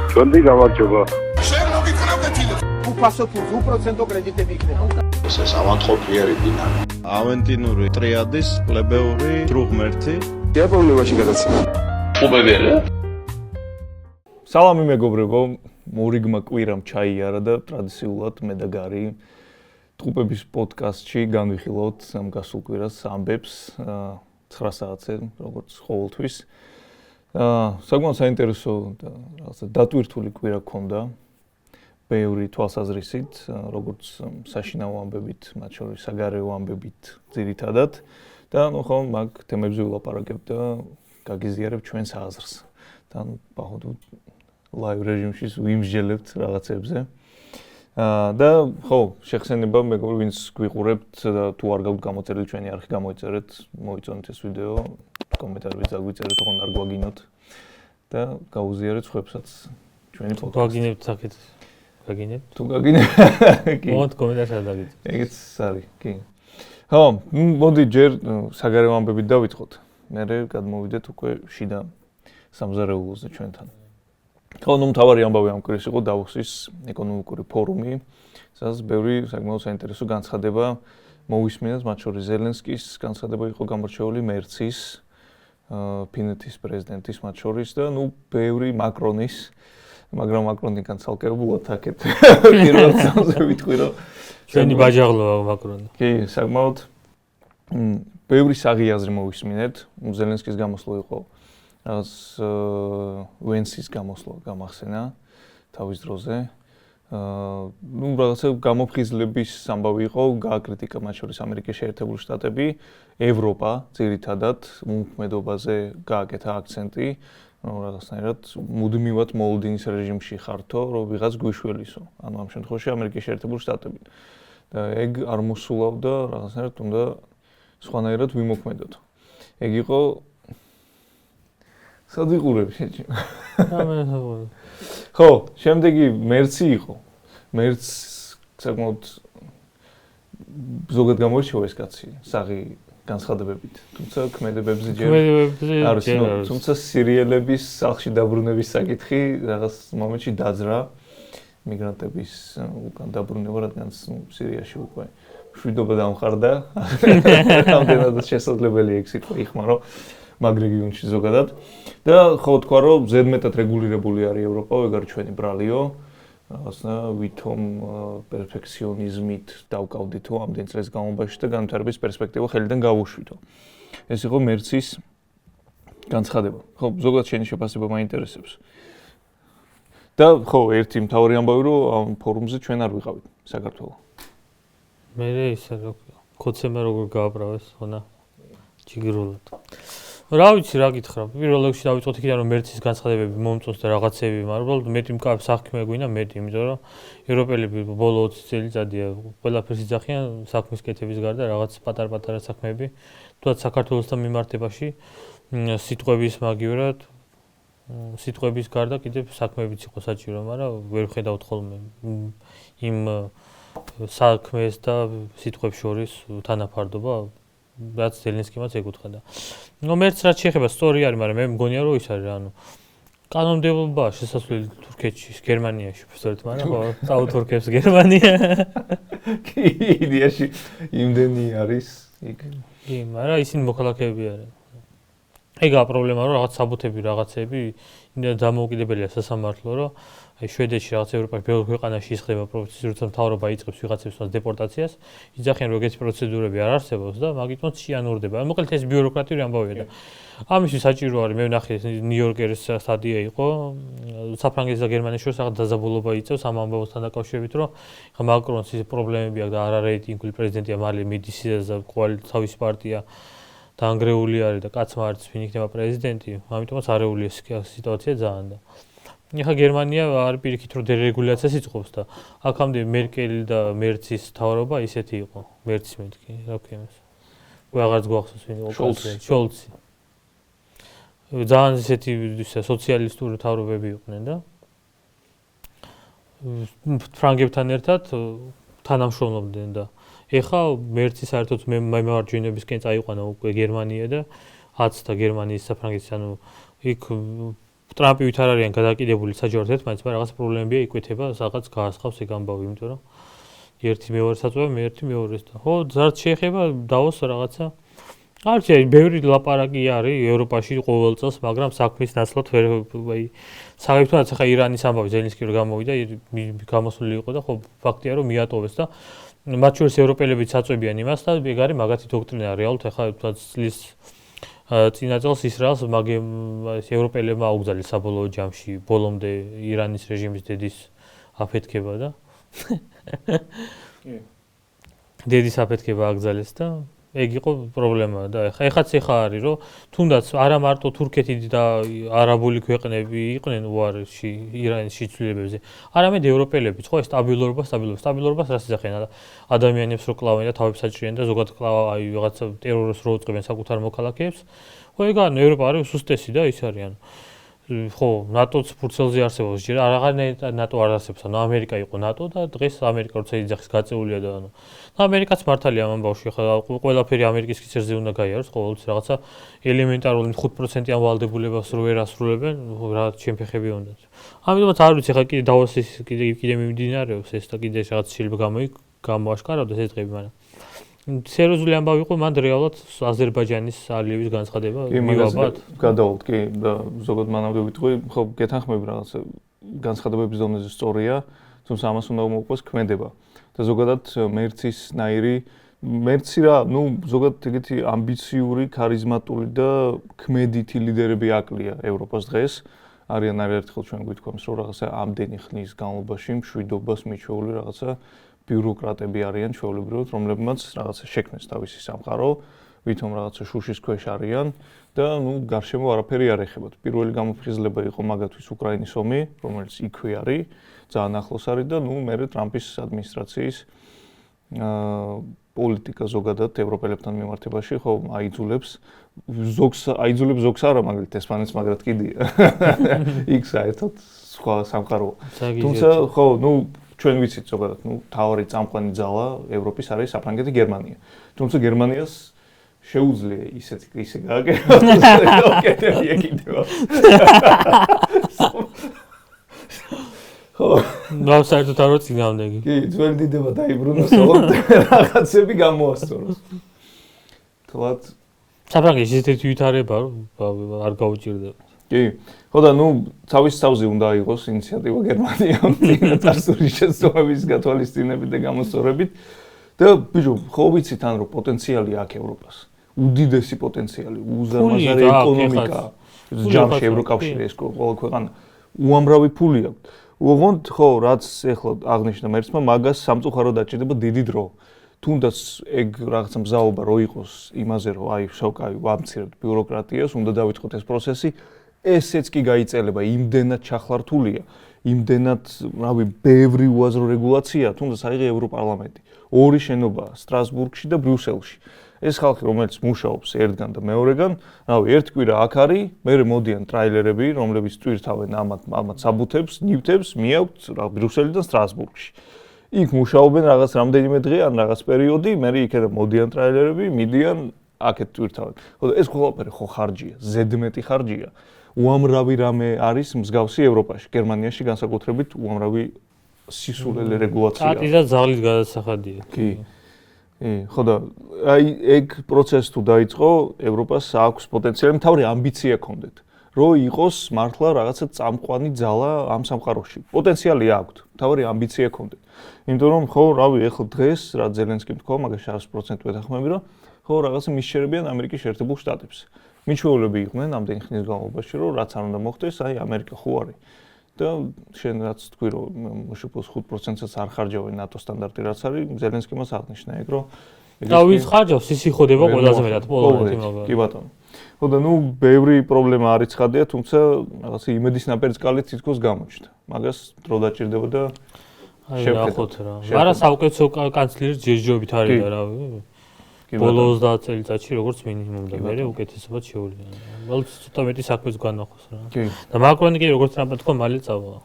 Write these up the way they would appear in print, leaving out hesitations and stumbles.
გონდი გამარჯობა. შენ მოგიკრავდეთილე. უფასო თუ 2% კრედიტები იქნება. ეს სამანტყოფიერი დინამიკა. ავენტინური ტრიადის პლებეური დრუღმერთი. დიაპოლოვაში გადაცემა. უბებიარე. სალამი მეგობრებო, მორიგმა კვირამ ჩაიარა და ტრადიციულად მე და გარი ტყუპების პოდკასტში განვიხილოთ ამ გასულ კვირას ამბებს 9 საათზე, როგორც ყოველთვის. საკმაოდ საინტერესო და რაღაცა დატვირთული კვირა გქონდა. ბევრი თვალსაზრისით, როგორც საშინაო ამბებით, მათ შორის საგარეო ამბებით ძირითადად და ხო მაგ თემებზე ვილაპარაკებ და გაგიზიარებ ჩვენს აზრს. და походу live რეჟიმში ვიმსჯელებთ რაღაცებზე. და ხო, შეხსენება მეგობრებო, ვინც გვიყურებთ და თუ არ გაქვთ გამოწერილი ჩვენი არხი, გამოიწერეთ, მოიწონეთ ეს ვიდეო, კომენტარებში დაგვიწერეთ, თქო არ გვაგინოთ და გაუზიარეთ ხვებსაც ჩვენი პოდკასტი. გვაგინებთ საკეთ. გაგინებთ? თუ გაგინებთ, კი. მოთ კომენტარში დაგიწერეთ. ეგეც არის, კი. ხო, მოდი ჯერ საგარეო ამბებით დავიწყოთ. მერე გადმოვიდეთ უკვე შიდა სამზარეულოზე ჩვენთან. ხო, მთავარი ამბავი ამ კვირის იყო დავოსის ეკონომიკური ფორუმი, სადაც ბევრი საკმაოდ საინტერესო განცხადება მოვისმინეთ, მათ შორის ზელენსკის განცხადება იყო გამორჩეული მერცის, ფინეთის პრეზიდენტის მათ შორის და ბევრი მაკრონის, მაგრამ მაკრონიდან ცალკეულად აქეთ პირველ წამზე ვიტყვი რომ ჩვენი ბაჟაღლოა მაკრონი. კი, საკმაოდ ბევრი საღიაზრი მოვისმინეთ, ზელენსკის გამოსვლა იყო რაც ვენსის გამოსვლა გამახსენა თავის დროზე. რაღაცა გამოფხიზლების ამბავი იყო, გააკრიტიკა მათ შორის ამერიკის შეერთებული შტატები, ევროპა ძირითადად მოქმედობაზე გააკეთა აქცენტი, რაღაცნაირად მუდმივად მოლოდინის რეჟიმში ხართო, რომ ვიღაც გვიშველისო. ანუ ამ შემთხვევაში ამერიკის შეერთებული შტატები. და ეგ არ მოსულავდა, რაღაცნაირად უნდა სხვანაირად ვიმოქმედოთ. ეგ იყო სადიყურებ შეჭი. ხო, შემდეგი მერცი იყო. მერც საკმაოდ ზოგად გამოირჩევა ეს კაცი, საღი განცხადებებით. თუმცა ქმედებებზე ჯერ არის, თუმცა სირიელების სახლში დაბრუნების საკითხი რაღაც მომენტში დაძრა მიგრანტების უკან დაბრუნება, რადგან სირიაში უკვე მშვიდობა დამყარდა. რამდენად შესაძლებელია ეგ სიტყვა იხმარო მაგ რეგიონში ზოგადად. და ხო თქვა რომ ზედმეტად რეგულირებული არის ევროპა, ეგ არის ჩვენი ბრალიო. რაღაცა ვითომ პერფექციონიზმით დავკავდით თუ ამდენ წელს განმავლობაში და განვითარების პერსპექტივა ხელიდან გავუშვითო. ეს იყო მერცის განცხადება. ხო, ზოგადად შენი შეფასება მაინტერესებს. და ხო, ერთი მთავარი ამბავი რომ ამ ფორუმზე ჩვენ არ ვიყავით საქართველოს. მე ისე რა კოცემა როგორ გააბრალეს ხონა ჯიგრულად. რა ვიცი რა გითხრა. პირველ რიგში დავიწყოთ იქიდან რომ მერცის განცხადებები მომწონს და რაღაცები, მაგრამ მეტი მკაფ საქმე გვინა მეტი, იმიტომ რომ ევროპელები ბოლო 20 წელიწადია ყველაფერს იძახიან საქმის კეთების გარდა რაღაც პატარ-პატარა საქმეები, თუმცა საქართველოსთან მიმართებაში სიტყვების მაგივრად სიტყვების გარდა კიდევ საქმეებიც იყო საჭირო, მაგრამ ვერ ხედავთ ხოლმე იმ საქმეს და სიტყვებს შორის თანაფარდობა. რაც ზელენსკიმაც ეკუთვნოდა. ნუ მერც რაც შეეხება სწორი არის, მაგრამ მე მგონია რომ ის არის, ანუ კანონმდებლობაა შესაძლებელი თურქეთში, გერმანიაში, უბრალოდ, მაგრამ ხო, წაუთურქებს გერმანია. კი, იდეაში იმდენი არის იქ. კი, მაგრამ ისინი მოქალაქეები არიან. ეგაა პრობლემა, რომ რაღაც საბუთები, რაღაცები დამოუკიდებელია სასამართლო, რომ აი შვედეთში რაღაც ევროპაში ბევრ ქვეყანაში ისხდება პროცესი, როცა მთავრობა იწყებს ვიღაცებს დეპორტაციას, იძახიან რომ ეგეთი პროცედურები არ არსებობს და მაგიტომაც შეანურდება. მოკლედ ეს ბიუროკრატიული ამბავია და ამისთვის საჭირო არის, მე ვნახე ნიუ-იორკერის სტადია იყო, საფრანგეთის და გერმანიის შორის რაღაც დაძაბულობა იწევს ამ ამბავთან დაკავშირებით, რომ ხა მაკრონს ის პრობლემები აქვს და არარეიტინგული პრეზიდენტია, მალე მიდის და კოალიციების პარტია დაანგრეული არის და კაცმა არც ვინ იქნება პრეზიდენტი, ამიტომაც არეულია სიტუაცია ძალიან და ეხა გერმანია არის პირიქით რომ დერეგულაციას იწყობს და აქამდე მერკელი და მერცის თავრობა ისეთი იყო, მერცის მეთქი, რა ქვია ეს. ვეღარც გვახსოვს ვინ იყო შოლცი. ძალიან ისეთი სოციალისტური თავრობები იყვნენ და ფრანგებთან ერთად თანამშრომლობდნენ და ეხა მერცი საერთოდ მემარჯვენებისკენ წაიყვანა უკვე გერმანია და 10 და გერმანიის საფრანგეთის ანუ იქ ტრამპი ვით არ არიან გადაკიდებული საჯაროდ ერთმანეთს, მაგრამ რაღაც პრობლემებია იკვეთება, რაღაც გაასხავს ეგ ამბავი, იმიტომ რომ ერთი მეორეს აწვევ, მე ერთი მეორეს და ხო, ზარც შეეხება დავოს რაღაცა. არჩე, ბევრი ლაპარაკი არის ევროპაში ყოველ წელს, მაგრამ საქმის ნაცვლად ვერ აი საერთოდ ახლა ირანის ამბავი ზელენსკი რო გამოვიდა, გამოსული იყო და ხო ფაქტია რომ მიატოვეს და მათ შორის ევროპელებიც აწვევიან იმას და ეგ არის მაგათი დოქტრინა რეალურად ახლა წლის წინა წელს ისრაელს ევროპელებმა აუგზავნეს საბოლოო ჯამში ბოლომდე ირანის რეჟიმის დედის აფეთქება და დედის აფეთქება აკრძალეს და ეგ იყო პრობლემა და ეხაც არის რომ თუნდაც არა მარტო თურქეთი და არაბული ქვეყნები იყვნენ უარში ირანის შიცვლილებებზე არამედ ევროპელებიც ხო სტაბილურობას რას იზახიან ადამიანებს რო კლავენ და თავებს აჭრიან და ზოგადად აი რაღაცა ტერორს რო უწყებენ საკუთარ მოქალაქეებს ხო ეგ არის ევროპა არის უსტესი და ის არის ხო ნატოც ფურცელზე არსებობს ჯერ აღარ ნატო არ არსებობს ანუ ამერიკა იყო ნატო და დღეს ამერიკა როცა იძახის გაწეულია და ანუ ამერიკაც მართალია ამ ბავშვი ხა ყველაფერი ამერიკის კისერზე უნდა გაიაროს ყოველთვის რაღაცა ელემენტარული 5%-იან ვალდებულებას რო ვერ ასრულებენ რა ჩემფეხები უნდათ ამიტომაც არ ვიცი ხა კიდე დავოსის კიდე მიმდინარეობს ეს და კიდე რაღაც შეიძლება გამოაშკარავდეს ეს დღეები მაგრამ სერიოზული ამბავი იყო მან რეალურად აზერბაიჯანის ალიევის განცხადება მივაბად გადავალთ კი და ზოგადად მანამდე ვიტყვი ხო გეთანხმები რაღაცა განცხადებების დონეზე სწორია თუმცა ამას უნდა უმოყვეს ქმედება და ზოგადად მერცი რა ნუ ზოგადად ეგეთი ამბიციური ქარიზმატული და ქმედითი ლიდერები აკლია ევროპას დღეს არიან არაერთხელ ჩვენ გვითქვამს რომ რაღაცა ამდენი ხნის განმავლობაში მშვიდობას მიჩვეული რაღაცა ბიუროკრატები არიან ჩვეულებრივად, რომლებმაც რაღაცა შექმნეს თავისი სამყარო, ვითომ რაღაცა შუშის ქვეშ არიან და ნუ გარშემო არაფერი არ ეხებათ. პირველი გამოფხიზლება იყო მაგათთვის უკრაინის ომი, რომელიც იქვე არის, ძალიან ახლოს არის და ნუ მერე ტრამპის ადმინისტრაციის პოლიტიკა ზოგადად ევროპელებთან მიმართებაში ხო აიძულებს ზოგს არა მაგალითად ესპანეთს მაგრად კიდია. იქ საერთოდ სხვა სამყაროა. თუმცა ხო ნუ ჩვენ ვიცით ზოგადად, ნუ თავარი წამყვანი ძალა ევროპის არის საფრანგეთი, გერმანია. თუმცა გერმანიას შეუძლია ისე გააკეთოს, ოკეი, კიდევ. ხო, ნუ საერთოდ არ წინააღმდეგი. კი, ძველი დიდება დაიბრუნოს, რაღაცები გამოასწოროს. თლად საფრანგეთის ისეთი ვითარება არ გაუჭირდება. კი, ხო და ნუ თავის თავზე უნდა იყოს ინიციატივა გერმანიამ წარსული შეცდომების გათვალისწინებით და გამოსწორებით და ბიჭო, ხო ვიცით ან რომ პოტენციალი აქვს ევროპას. უდიდესი პოტენციალი, უზარმაზარი ეკონომიკა, ჯამში ევროკავშირი ეს ყველა ქვეყანა უამრავი ფული აქვს. უღონდ ხო, რაც ეხლა აღნიშნა მერცმა, მაგას სამწუხაროდ დაჭირდება დიდი დრო. თუნდაც ეგ რაღაცა მზაობა რო იყოს იმაზე რომ აი შავკავი ვამცირებთ ბიუროკრატიას, უნდა დავიწყოთ ეს პროცესი. ესეც კი გაიწელება, იმდენად ჩახლართულია, იმდენად, რავი, ბევრი უაზრო რეგულაცია, თუნდაც აიღე ევროპარლამენტი. ორი შენობა სტრასბურგში და ბრიუსელში. ეს ხალხი, რომელიც მუშაობს ერთგან და მეორეგან, რავი, ერთ კვირა აქ არის, მერე მოდიან ტრაილერები, რომლებიც ტვირთავენ ამათ საბუთებს, ნივთებს, მიაქვთ რა ბრიუსელიდან სტრასბურგში. იქ მუშაობენ რაღაც რამდენიმე დღე ან რაღაც პერიოდი, მერე იქიდან მოდიან ტრაილერები, მიდიან აქეთ ტვირთავენ. ხო და ეს ყველაფერი ხო ხარჯია, ზედმეტი ხარჯია. უამრავი რამე არის მსგავსი ევროპაში, გერმანიაში განსაკუთრებით უამრავი სისულელე რეგულაცია. ატი და ზაღლით გადასახადია. კი. ხო და აი ეგ პროცესი თუ დაიწყო, ევროპას აქვს პოტენციალი, მთავარი ამბიცია ჰქონდეთ, რომ იყოს მართლა რაღაცა წამყვანი ძალა ამ სამყაროში. პოტენციალი აქვს, მთავარი ამბიცია ჰქონდეთ. იმიტომ რომ ხო, რავი, ეხლა დღეს რა ზელენსკიმ თქვა, მაგას 100% ვეთანხმები, რომ ხო რაღაცა მისჩერებიან ამერიკის შეერთებულ შტატებს. მიჩვეულები იყვნენ ამდენი ხნის განმავლობაში, რომ რაც არ უნდა მოხდეს, აი ამერიკა ხო არის. და შენ რაც თქვი, რომ მშპ-ს 5%-საც არ ხარჯავენ ნატო სტანდარტი, რაც არის, ზელენსკიმას აღნიშნა ეგ, რომ და ვის ხარჯავს, ისი ხოდება ყველაზე მეტად პოლონეთი მაგალითად. კი ბატონო. ხო და ნუ ბევრი პრობლემა არის ცხადია, თუმცა რაღაცა იმედის ნაპერის კალით თითქოს გამოჩნდა. მაგას დრო დაჭირდება და შევხედოთ რა. არა საუკეთესო კანცლერის ჯერჯერობით არის და რავი. ბოლო 30 წელიწადში როგორც მინიმუმ და მე უკეთესობად შეუძლია. ვალც ცოტა მეტი საქმეც განახოს რა. და მაკრონი კი როგორც ტრამპი თქვა მალე წავა.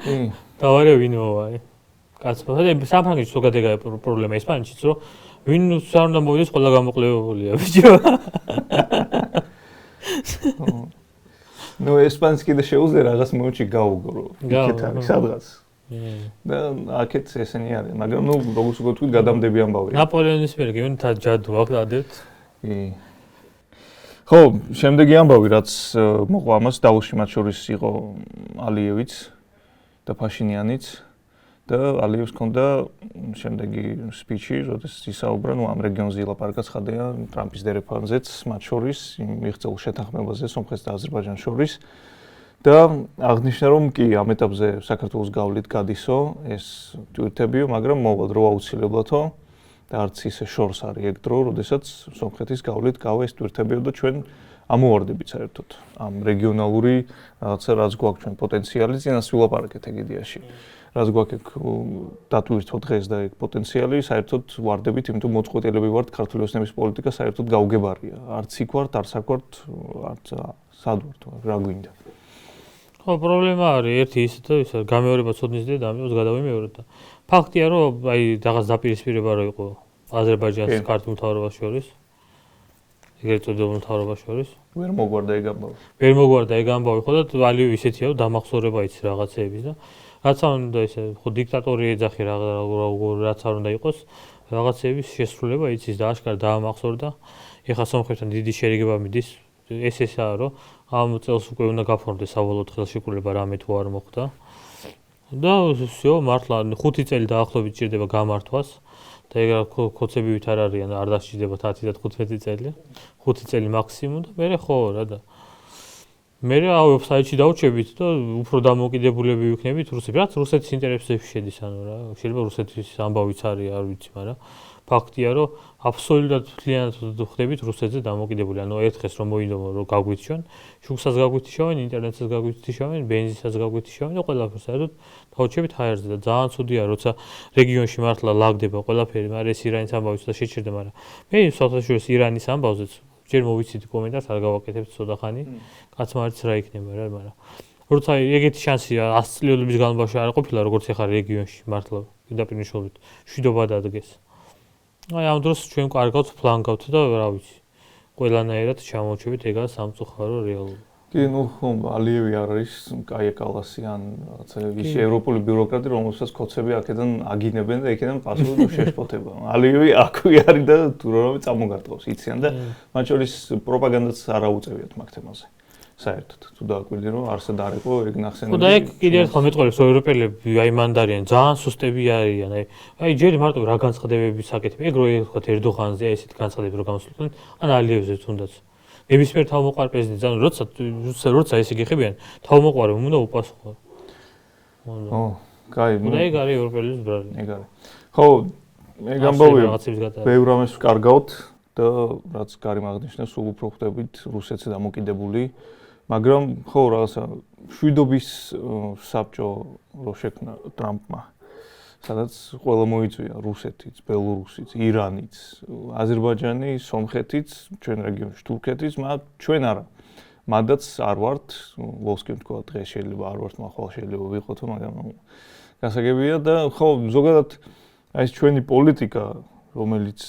კი. დავარე ვინ მოვა აი. კაცო, საფრანგეთში ზოგადად ეგ პრობლემა ესპანეთშიც რომ ვინ არ უნდა მოვიდეს ყველა გამოყლებულია ბიჭო. ნუ ესპანს კიდე შეუძლია რაღაც მომენტში გაუგო რომ იქეთ არის სადღაც. და აქეთ ესენი არის, მაგრამ ნუ როგორც ვთქვით, გადამდები ამბავია. ნაპოლეონის მიერ გიგონი თა ჯადო აქვს ადეთ. ხო, შემდეგი ამბავი რაც მოყვა ამას დაუსში მათ შორის იყო ალიევიც და ფაშინიანიც და ალიევს ჰქონდა შემდეგი სპიჩი, როდესაც ისაუბრა, ნუ ამ რეგიონზე ილაპარაკა ცხადია ტრამპის დერეფანზეც მათ შორის მიღწეულ შეთანხმებაზე სომხეთს და აზერბაიჯანს შორის და აღნიშნა რომ კი ამ ეტაპზე საქართველოს გავლით გადისო ეს ტვირთებიო, მაგრამ მოვა დრო აუცილებლადო და არც ისე შორს არის ეგ დრო, როდესაც სომხეთის გავლით გავა ეს ტვირთებიო და ჩვენ ამოვარდებით საერთოდ ამ რეგიონალური რაღაცა რაც გვაქვს ჩვენ პოტენციალი წინას ვილაპარაკეთ ეგ იდეაში. რაც გვაქვს დატვირთო დღეს და ეგ პოტენციალი საერთოდ ვარდებით, იმიტომ მოწყვეტილები ვართ ქართული ოცნების პოლიტიკა საერთოდ გაუგებარია. არც იქ ვართ, არც აქ ვართ, არც სად ვართ, რა გვინდა. ხო, პრობლემა არის ერთი ის და ის გამეორება ცოდნის და ამას გადავიმეორებ და ფაქტია რომ აი რაღაც დაპირისპირება რო იყო აზერბაიჯანის ქართულ მთავრობას შორის ეგრეთ წოდებულ მთავრობას შორის ვერ მოგვარდა ეგ ამბავი. ვერ მოგვარდა ეგ ამბავი ხო და ვალიო ისეთია რომ დამახსოვრება იცი რაღაცეების და რაც არ უნდა ესე ხო დიქტატორი ეძახი რაც არ უნდა იყოს რაღაცეების შესრულება იცის და აშკარად დაამახსოვრდა. ეხლა სომხეთთან დიდი შერიგება მიდის ესაა რომ ამ წელს უკვე უნდა გაფორმდეს საბოლოო ხელშეკრულება რამე თუ არ მოხდა. და всё, მართლა 5 წელი დაახლოებით ჭირდება გამართვას და ეგ კოცებივით არ არიან, არ დასჭირდება 10 და 15 წელი. 5 წელი მაქსიმუმ და მე ხო რა და მე ოფსაიდში დავუჩებით და უფრო დამოკიდებულები ვიქნებით რუსეთს. რაც რუსეთის ინტერესებში შედის, ანუ რა, შეიძლება რუსეთის ამბავიც არის, არ ვიცი, მაგრამ ფაქტია, რომ აბსოლუტურად მთლიანად ხდებით რუსეთზე დამოკიდებული. ანუ ერთ დღეს რომ მოინდომო რომ გაგვიჩვენ, შუქსაც გაგვიჩვენ, ინტერნეტსაც გაგვიჩვენ, ბენზინსაც გაგვიჩვენ და ყველაფერს საერთოდ დავუჩებით ჰაერზე და ძალიან ცუდია, როცა რეგიონში მართლა ლაგდება ყველაფერი, მაგრამ ეს ირანის ამბავიც და შეჭირდა, მაგრამ მე საერთოდ ირანის ამბავზეც ჯერ მოვიცით კომენტარს არ გავაკეთებთ ცოტა ხანი, კაცმა არც რა იქნება რა, მაგრამ როცა ეგეთი შანსია 100 წლების განმავლობაში არ ყოფილა, როგორც ეხლა რეგიონში მართლა პირდაპირ ნიშნობით შვიდობა დადგეს. აი ამ დროს ჩვენ კარგავთ ფლანგავთ და რა ვიცი. ყველანაირად ჩამოვჩებით ეგა სამწუხარო რეალობა. კი, ნუ ხომ ალიევი არ არის კაია კალასი ან რაღაცა ის ევროპული ბიუროკრატი, რომელსაც კოცები აქედან აგინებენ და იქიდან პასუხი შეშფოთება. ალიევი აქვე არის და თუ რომ წამოგარტყავს, იციან და მათ შორის პროპაგანდაც არ აუწევიათ მაგ თემაზე. საერთოდ თუ დააკვირდი რომ არსად არ იყო ეგ ნახსენები. ხო და ეგ კიდევ ერთხელ მეტყოლებს ევროპელები აი მანდ არიან ძალიან სუსტები არიან. აი ჯერ მარტო რა განცხადებების აკეთებ. ეგ რო ვთქვათ ერდოღანზე ესეთ განცხადები რო გამოსულიყვნენ, ან ალიევზე თუნდაც. ნებისმიერ თავმოყარ პრეზიდენტს, ანუ როცა ესე გიხებიან, თავმოყარე უნდა უპასუხო. ო, კაი, და ეგ არის ევროპელების ბრალი. ეგ არის. ხო, ეგ ამბავი ბევრ ამას ვკარგავთ და რაც გარემ აღნიშნავს, სულ უფრო ხვდებით რუსეთზე დამოკიდებული. მაგრამ ხო რაღაცა შვიდობის საბჭო რო შექმნა ტრამპმა, სადაც ყველა მოიწვია რუსეთიც, ბელორუსიც, ირანიც, აზერბაიჯანი, სომხეთიც, ჩვენ რეგიონში თურქეთიც, მაგრამ ჩვენ არა. მანდაც არ ვართ, ვოსკი თქვა დღეს შეიძლება არ ვართ, მაგრამ შეიძლება ვიყოთო, მაგრამ გასაგებია და ხო ზოგადად აი ეს ჩვენი პოლიტიკა, რომელიც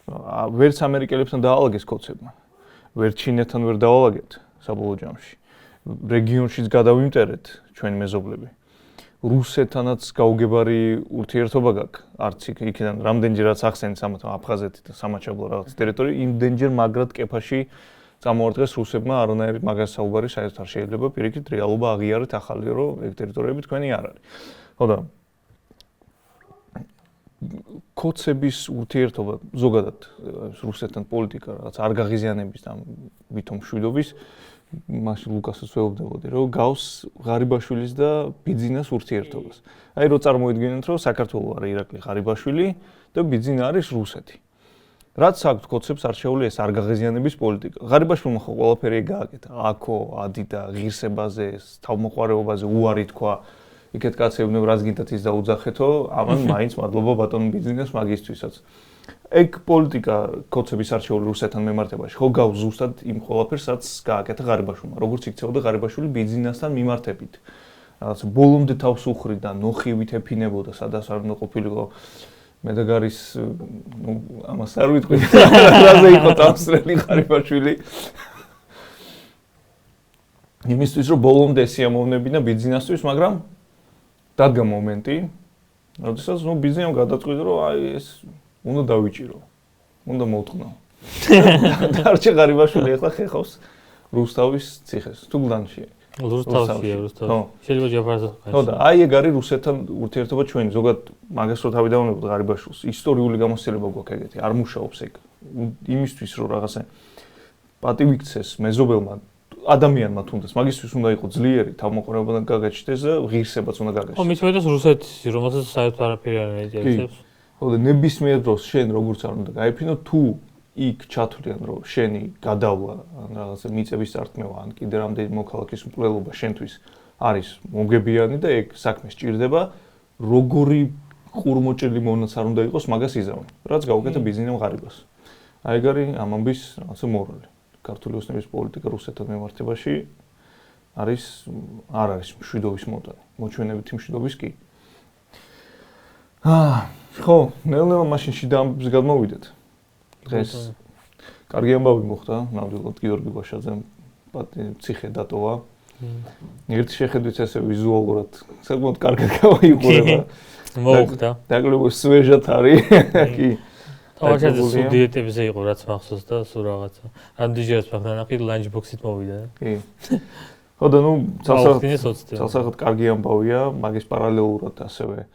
ვერც ამერიკელებთან დაალაგეს კოცებმა, ვერც ჩინეთთან ვერ დაალაგეთ საბოლოო ჯამში. რეგიონშიც გადავიმტერეთ ჩვენი მეზობლები. რუსეთთანაც გაუგებარი ურთიერთობა გაქვს. არც იქიდან რამდენჯერაც ახსენეთ აფხაზეთი და სამაჩაბლო რაღაც ტერიტორია, იმდენჯერ მაგრად კეფაში წამოარტყეს რუსებმა არანაირი მაგას საუბარი საერთოდ არ შეიძლება პირიქით რეალობა აღიარეთ ახალი რომ ეგ ტერიტორიები თქვენი არ არის. ხო და კოცების ურთიერთობა ზოგადად რუსეთთან პოლიტიკა რაღაც არ გაღიზიანების და ვითომ შვიდობის მაშინ ლუკასაც ვეუბნებოდი რომ გავს ღარიბაშვილის და ბიძინას ურთიერთობას. აი რო წარმოიდგინეთ რომ საქართველო არის ირაკლი ღარიბაშვილი და ბიძინა არის რუსეთი. რაც აქვს კოცებს არჩეული ეს არ გაღიზიანების პოლიტიკა. ღარიბაშვილმა ხო ყველაფერი გააკეთა. აკო, ადიდა, ღირსებაზე, თავმოყარეობაზე უარი თქვა. იქეთ კაცებნებ რაც გინდათ ის დაუძახეთო, ამან მაინც მადლობა ბატონ ბიძინას მაგისთვისაც. ეგ პოლიტიკა კოცების არჩეული რუსეთთან მიმართებაში ხო გავს ზუსტად იმ ყველაფერს რაც გააკეთა ღარიბაშვილმა. როგორც იქცეოდა ღარიბაშვილი ბიძინასთან მიმართებით. რაღაც ბოლომდე თავს უხრიდა, ნოხივით ეფინებოდა, სადაც არ უნდა ყოფილიყო მედაგარის ამას არ ვიტყვი. რაზე იყო დამსრელი ღარიბაშვილი. იმისთვის რომ ბოლომდე სიამოვნებინა ბიზნესთვის, მაგრამ დადგა მომენტი, როდესაც ბიზნესმა გადაწყვიტა რომ აი ეს უნდა დავიჭირო. უნდა მოვთხოვო. დარჩა ღარიბაშვილი ახლა ხეხავს რუსთავის ციხეს. თუ გლანში. რუსთავშია. შეიძლება ჯაფარსაც განსა. ხო და აი ეგ არის რუსეთთან ურთიერთობა ჩვენი. ზოგადად მაგას რო თავი დავუნებოთ ღარიბაშვილს, ისტორიული გამოცდილება გვაქვს ეგეთი, არ მუშაობს ეგ. იმისთვის რომ რაღაცა პატივი ქცეს მეზობელმა ადამიანმა თუნდაც მაგისთვის უნდა იყოს ძლიერი თავმოყრებოდა გაგაჩნდეს და ღირსებაც უნდა გაგაჩნდეს. ხო, მით უმეტეს რუსეთი, რომელსაც საერთოდ არაფერი არ ეჭირებს. ხო და ნებისმიერ დროს შენ როგორც არ უნდა გაიფინო თუ იქ ჩათვლიან რომ შენი გადავლა ან რაღაცა მიწების წართმევა ან კიდე რამდენი მოქალაქის მკვლელობა შენთვის არის მოგებიანი და ეგ საქმე სჭირდება როგორი ყურმოჭრილი მონაც არ უნდა იყოს მაგას იზამო რაც გაუკეთა ბიზნესმა ღარიბას. აი ეგ არის ამ ამბის რაღაცა მორალი. ქართული ოსნების პოლიტიკა რუსეთთან მიმართებაში არ არის მშვიდობის მოტანი. მოჩვენებითი მშვიდობის კი. ხო, ნელ-ნელა მაშინ შიდა ამბებს გადმოვიდეთ. დღეს კარგი ამბავი მოხდა, ნამდვილად გიორგი ბაშაძემ ციხე დატოვა. ერთი შეხედვით ესე ვიზუალურად საკმაოდ კარგად გამოიყურება. მოხდა. დაგლობო სვეჟად არის. კი. თავშეზე სტუდიეტებზე იყო რაც მახსოვს და სულ რაღაცა. რამდენჯერაც მაგნანახი ლანჩბოქსით მოვიდა. კი. ხო და ცალსახად კარგი ამბავია, მაგის პარალელურად ასევე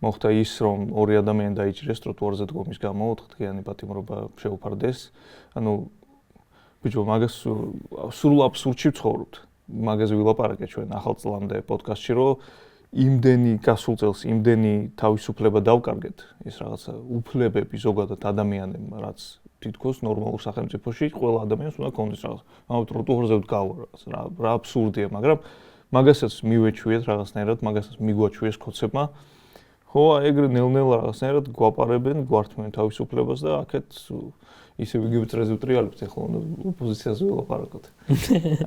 მოხდა ის რომ ორი ადამიანი დაიჭირეს ტროტუარზე დგომის გამო, 4 დღიანი პატიმრობა შეუფარდეს. ანუ ბიჭო, მაგას სულ აბსურდში ვცხოვრობთ. მაგაზე ვილაპარაკე ჩვენ ახალწლამდე პოდკასტში, რომ იმდენი გასულ წელს იმდენი თავისუფლება დავკარგეთ, ეს რაღაცა უფლებები ზოგადად ადამიანებმა, რაც თითქოს ნორმალურ სახელმწიფოში ყველა ადამიანს უნდა კონდეს რაღაც. ამავდროულად ტროტუარზე ვდგავ რა აბსურდია, მაგრამ მაგასაც მივეჩვიეთ რაღაცნაირად, მაგასაც მიგვაჩვიეს კოცებმა. ხო, ეგრე ნელ-ნელა რაღაცნაირად გვაპარებენ, გვართმენ თავისუფლებას და აქეთ ისევ იგივე წრეზე ვტრიალებთ, ახლა უნდა ოპოზიციაზე ვილაპარაკოთ.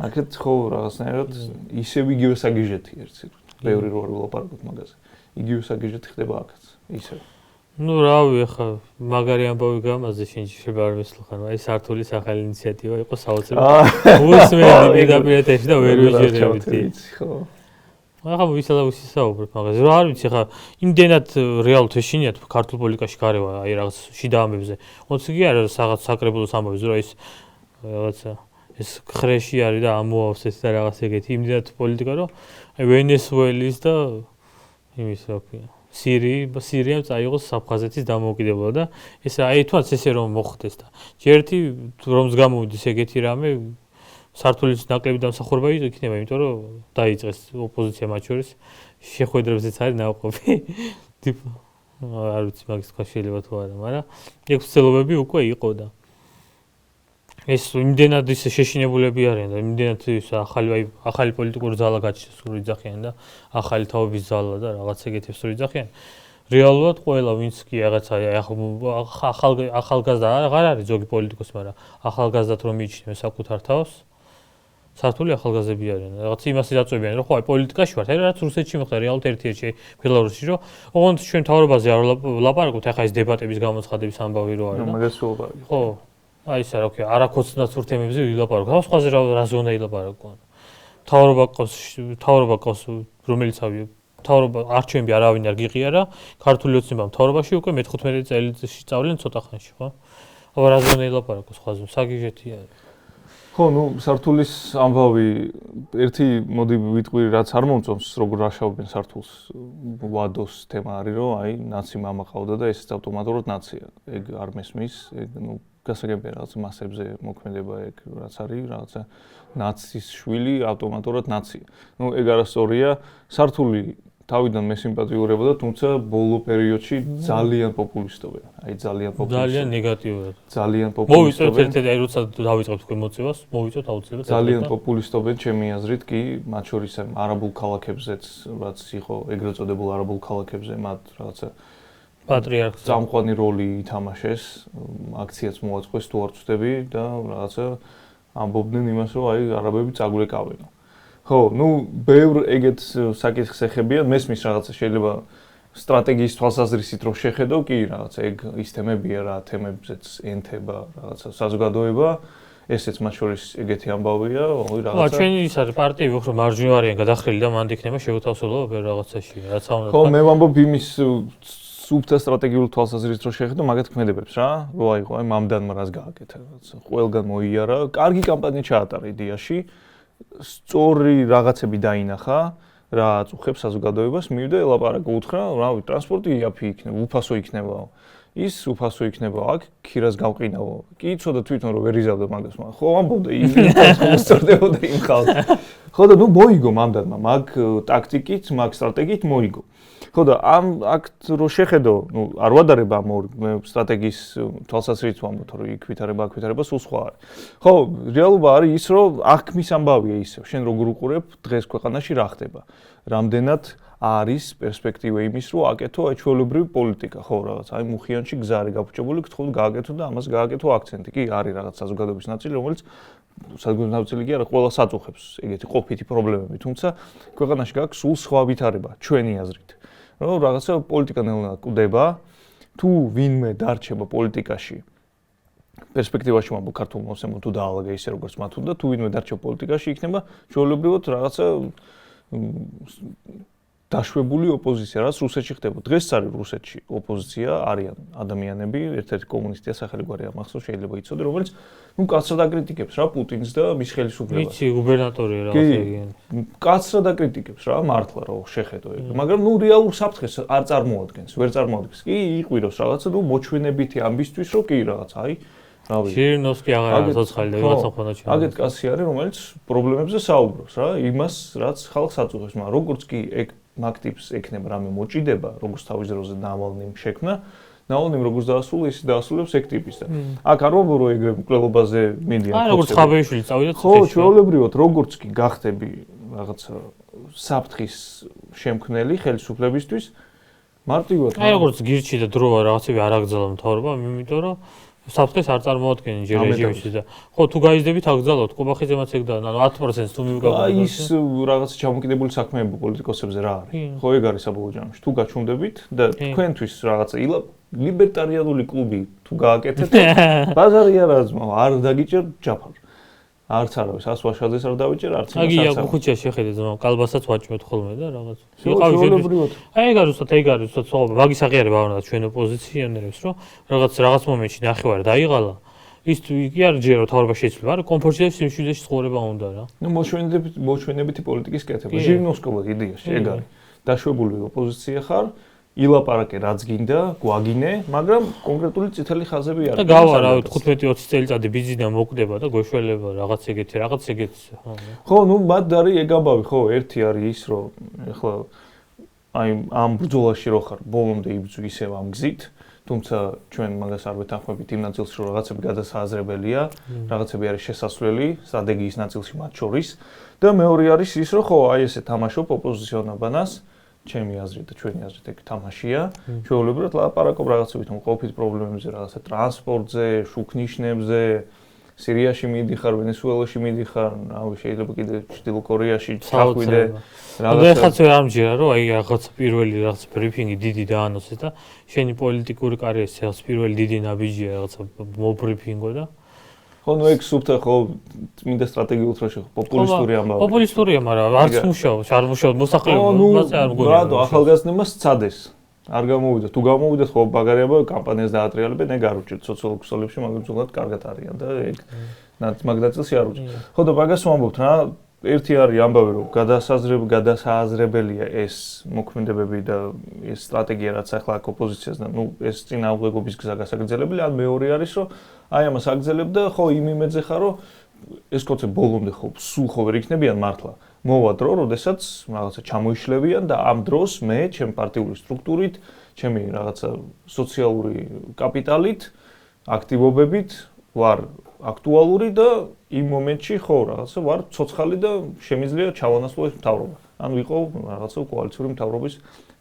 აქეთ ხო რაღაცნაირად ისევ იგივე საგიჟეთი ერთი. ბევრი რო არ ვილაპარაკოთ მაგაზე. იგივე საგიჟეთი ხდება აქაც, ისევ. ნუ რავი, ახლა მაგარი ამბავი გამაზე შენ შეიძლება არ მესლხარ, აი სართულის ახალი ინიციატივა იყო საოცრად. უსმენდი პირდაპირ და ვერ ვეჯერებდი. ხო. ახლა ვისაუბრეთ ისაუბრებ მაგაზე. რა არ ვიცი, ახლა იმდენად რეალურად ეშინიათ ქართულ პოლიტიკაში გარევა, აი რაღაც შიდა ამბებზე. ოცი კი არა რაღაც საკრებულოს ამბავი, რომ ის რაღაცა ეს ხრეში არის და ამოავს ეს და რაღაც ეგეთი იმდენად პოლიტიკა, რომ აი ვენესუელის და იმის რა ქვია, სირიამ წაიღოს საფხაზეთის დამოუკიდებლობა და ეს აი თუნდაც ესე რომ მოხდეს და ჯერთი რომს გამოვიდეს ეგეთი რამე სართულის ნაკლები დამსახურება იქნება, იმიტომ რომ დაიწყეს ოპოზიცია მათ შორის შეხვედრებზეც არის ნაყოფი. არ ვიცი მაგის თქვა შეიძლება თუ არა, მაგრამ ეგ ცდილობები უკვე იყო და ეს იმდენად ისე შეშინებულები არიან და იმდენად ის ახალი პოლიტიკური ძალა გაჩნდეს სულ იძახიან და ახალი თაობის ძალა და რაღაც ეგეთებს სულ იძახიან. რეალურად ყველა ვინც კი რაღაცა ახალგაზრდა აღარ არის ზოგი პოლიტიკოსი, მაგრამ ახალგაზრდად რომ მიიჩნევენ საკუთარ თავს სართული ახალგაზრდები არიან. რაღაც იმას იწვევიან, რომ ხო აი პოლიტიკაში ვართ, აი რაც რუსეთში მოხდა რეალურად ერთ-ერთი ბელარუსში, რომ ოღონდ ჩვენ თავრობაზე არ ვლაპარაკობთ, ახლა ეს დებატების გამოცხადების ამბავი რო არის. მაგას ვილაპარაკე. ხო. აი ეს რა ქვია, არაქოცნაც ურ თემებზე ვილაპარაკო. ამ სხვაზე რაზე უნდა ილაპარაკო. თავრობა ყავს, რომელიც ავი თავრობა არჩევნები არავინ არ გიყიარა, ქართული ოცნება თავრობაში უკვე მე-15 წელიწადში სწავლენ ცოტა ხანში, ხო? აბა რაზე უნდა ილაპარაკო სხვაზე, საგიჟეთი არის. ხო, ნუ სართულის ამბავი ერთი მოდი ვიტყვი რაც არ მომწონს, როგორ რაშავებენ სართულს. ვადოს თემა არის, რომ აი ნაცი მამა ყავდა და ეს ავტომატურად ნაცია. ეგ არ მესმის, ეგ ნუ გასაგებია რაღაც მასებზე მოქმედება ეგ რაც არის, რაღაცა ნაცის შვილი ავტომატურად ნაცია. ნუ ეგ არასწორია. სართული თავიდან მე სიმპათიურებოდა, თუმცა ბოლო პერიოდში ძალიან პოპულისტობენ. აი ძალიან პოპულისტობენ. ძალიან ნეგატიურად. ძალიან პოპულისტობენ. მოვიწევთ ერთ-ერთი აი როცა დავიწყებთ თქვენ მოწევას, მოვიწევთ აუცილებლად. ძალიან პოპულისტობენ ჩემი აზრით კი, მათ შორის არაბულ ქალაქებზეც, რაც იყო ეგრეთ წოდებულ არაბულ ქალაქებზე, მათ რაღაცა პატრიარქს წამყვანი როლი ითამაშეს, აქციაც მოაწყეს თუ არ ვწდები და რაღაცა ამბობდნენ იმას, რომ აი არაბები წაგვრეკავენ. ხო, ნუ ბევრ ეგეთ საკითხს ეხებიან, მესმის რაღაცა შეიძლება სტრატეგიის თვალსაზრისით რომ შეხედო, კი რაღაცა ეგ ის თემებია რა, თემებზეც ენთება რაღაცა საზოგადოება. ესეც მათ შორის ეგეთი ამბავია, ოღონდ რა რაღაცა. ჩვენი ის არის პარტიები უფრო მარჯვნივ არიან გადახრილი და მანდ იქნება შეუთავსებლობა ვერ რაღაცაში, რაც აუნდა. ხო, მე ვამბობ იმის სუფთა სტრატეგიულ თვალსაზრისით რო შეხედო, მაგათ ქმედებებს რა. რო აიღო, აი მამდანმა რას გააკეთა, რაღაცა. ყველგან მოიარა, კარგი კამპანია ჩაატარა იდეაში. სწორი რაღაცები დაინახა, რა აწუხებს საზოგადოებას, მივიდა ელაპარაკა, უთხრა, რავი, ტრანსპორტი იაფი იქნება, უფასო იქნებაო. ის უფასო იქნება აქ, ქირას გავყინავო. კი იცოდა თვითონ რომ ვერ იზავდა მაგას, მაგრამ ხო ამბობდა იმ მოსწორდებოდა იმ ხალხს. ხო და ნუ მოიგო მამდანმა, მაგ ტაქტიკით, მაგ სტრატეგიით მოიგო. ხო და ამ აქტ რო შეხედო, ნუ არ ვადარებ ამ ორ სტრატეგიის თვალსაზრისით ვამბობ, რომ იქ ვითარება სულ სხვა არის. ხო, რეალობა არის ის, რომ აღქმის ამბავია ისევ. შენ როგორ უყურებ დღეს ქვეყანაში რა ხდება. რამდენად არის პერსპექტივა იმის, რომ აკეთო ჩვეულებრივი პოლიტიკა, ხო, რაღაც, აი მუხიანში გზა არის გაფუჭებული, გთხოვთ გააკეთო და ამას გააკეთო აქცენტი. კი, არის რაღაც საზოგადოების ნაწილი, რომელიც საზოგადოების ნაწილი კი არა, ყველას აწუხებს ეგეთი ყოფითი პრობლემები, თუმცა ქვეყანაში გაქვს სულ სხვა ვითარება, ჩვენი აზრით. რომ რაღაცა პოლიტიკა ნელ-ნელა კვდება, თუ ვინმე დარჩება პოლიტიკაში, პერსპექტივაში ვამბობ ქართულ მოსემო თუ დაალაგა ისე როგორც მათ უნდა, თუ ვინმე დარჩება პოლიტიკაში, იქნება ჩვეულებრივად რაღაცა დაშვებული ოპოზიცია, რაც რუსეთში ხდება. დღეს არის რუსეთში ოპოზიცია, არიან ადამიანები, ერთ-ერთი კომუნისტია სახელი გვარია მახსოვს, შეიძლება იცოდე, რომელიც ნუ კაცრად აკრიტიკებს რა პუტინს და მის ხელისუფლებას. ვიცი, გუბერნატორია რაღაც რეგიონი. კაცრად აკრიტიკებს რა, მართლა რო შეხედო ეგ. მაგრამ ნუ რეალურ საფრთხეს არ წარმოადგენს, ვერ წარმოადგენს. კი, იყვიროს რაღაცა, ნუ მოჩვენებითი ამბისთვის, რომ კი რაღაც, აი, რავი. ჟირინოვსკი აღარ არის ცოცხალი და ვიღაცა ხონდა ჩვენ. აგეთ კაცი არის, რომელიც პრობლემებზე საუბრობს რა, იმას, რაც ხალხს აწუხებს, მაგრამ როგორც კი ეგ მაგ ტიპს ექნება რამე მოჭიდება, როგორც თავის დროზე ნავალნიმ შექმნა, ნავალნიმ როგორც დაასრულა, ისე დაასრულებს ეგ ტიპის და აქ არ ვამბობ რომ ეგრე მკვლელობაზე მინდიან აი როგორც ხაბეიშვილი წავიდა ხო, ჩვეულებრივად როგორც კი გახდები რაღაცა საფრთხის შემქმნელი ხელისუფლებისთვის მარტივად აი როგორც გირჩი და დროა რაღაცები არ აკრძალა მთავრობამ, იმიტომ რომ საფრთხეს არ წარმოადგენენ ჯერ რეჟიმში და ხო თუ გაიზდებით აკრძალოთ, ყობახიძემაც ეგ და 10% თუ მივგავდა. აი ის რაღაცა ჩამოკიდებული საქმეები პოლიტიკოსებზე რა არის? ხო ეგ არის საბოლოო ჯამში. თუ გაჩვენდებით და თქვენთვის რაღაცა ლიბერტარიანული კლუბი თუ გააკეთეთ, ბაზარი არა ძმაო, არ დაგიჭერ ჯაფარ. არც არავის ასვაშაძეს არ დავიჭერ, არც იმას აგია ხუჩაში შეხედე ძმაო, კალბასაც ვაჭმევთ ხოლმე და რაღაც. ჩვეულებრივად. აი ეგ არის უბრალოდ ეგ არის უბრალოდ სხვა მაგის აღიარება არ უნდა ჩვენ ოპოზიციონერებს, რომ რაღაც მომენტში ნახევარი დაიღალა. ის კი არ ჯერო თავრობა შეიძლება, არა კომფორტში და სიმშვიდეში ცხოვრება უნდა რა. ნუ მოჩვენებითი პოლიტიკის კეთება. ჟირინოვსკოვა იდეაში ეგ არის. დაშვებული ოპოზიცია ხარ, ილაპარაკე რაც გინდა, გვაგინე, მაგრამ კონკრეტული წითელი ხაზები არის. და გავა რა 15-20 წელიწადი ბიზნესიდან მოკვდება და გვეშველება რაღაც ეგეთი. ხო, ნუ მათ არის ეგ ამბავი, ხო, ერთი არის ის, რომ ეხლა აი ამ ბრძოლაში რო ხარ, ბოლომდე იბრძვი ისევ ამ გზით, თუმცა ჩვენ მაგას არ ვეთანხმებით იმ ნაწილში, რომ რაღაცები გადასააზრებელია, რაღაცები არის შესასვლელი სტრატეგიის ნაწილში მათ შორის და მეორე არის ის, რომ ხო, აი ესე თამაშობ ოპოზიციონაბანას ჩემი აზრით და ჩვენი აზრით ეგ თამაშია. ჩვეულებრივად ლაპარაკობ რაღაცებით ყოფით პრობლემებზე, რაღაცა ტრანსპორტზე, შუქნიშნებზე, სირიაში მიდიხარ, ვენესუელაში მიდიხარ, რავი, შეიძლება კიდე ჩრდილო კორეაში ჩახვიდე. რაღაცა ეხაც ვერ ამჯერა, რომ აი რაღაც პირველი რაღაც ბრიფინგი დიდი დაანონსეს და შენი პოლიტიკური კარიერის ეს პირველი დიდი ნაბიჯია რაღაცა მობრიფინგო და ხო, ნუ ეგ სუფთა ხო მინდა სტრატეგიულად რა შეხო, პოპულისტური ამბავი. პოპულისტურია, მაგრამ არც მუშაობს, არ მუშაობს მოსახლეობას არ მგონია. რატო ახალგაზრდებას წადეს? არ გამოვიდა. თუ გამოვიდეთ ხო ბაგარიაბა კამპანიას დაატრიალებენ, ეგ არ უჭირთ სოციოლოგიებში, მაგრამ ზოგადად კარგად არიან და ეგ მაგ ნაწილში არ უჭირთ. ხო და მაგას ვამბობთ რა, ერთი არის ამბავი რომ გადასააზრებელია ეს მოქმედებები და ეს სტრატეგია რაც ახლა აქ ოპოზიციას და ნუ ეს წინააღმდეგობის გზა გასაგრძელებელი, ან მეორე არის რომ აი ამას აგრძელებ და ხო იმ იმედზე ხარ რომ ეს კონცეფტი ბოლომდე ხო სულ ხო ვერ იქნებიან მართლა. მოვა დრო, როდესაც რაღაცა ჩამოიშლებიან და ამ დროს მე ჩემ პარტიული სტრუქტურით, ჩემი რაღაცა სოციალური კაპიტალით, აქტივობებით ვარ აქტუალური და იმ მომენტში ხო რაღაცა ვარ ცოცხალი და შემიძლია ჩავანაცვლო ეს მთავრობა. ან ვიყო რაღაცა კოალიციური მთავრობის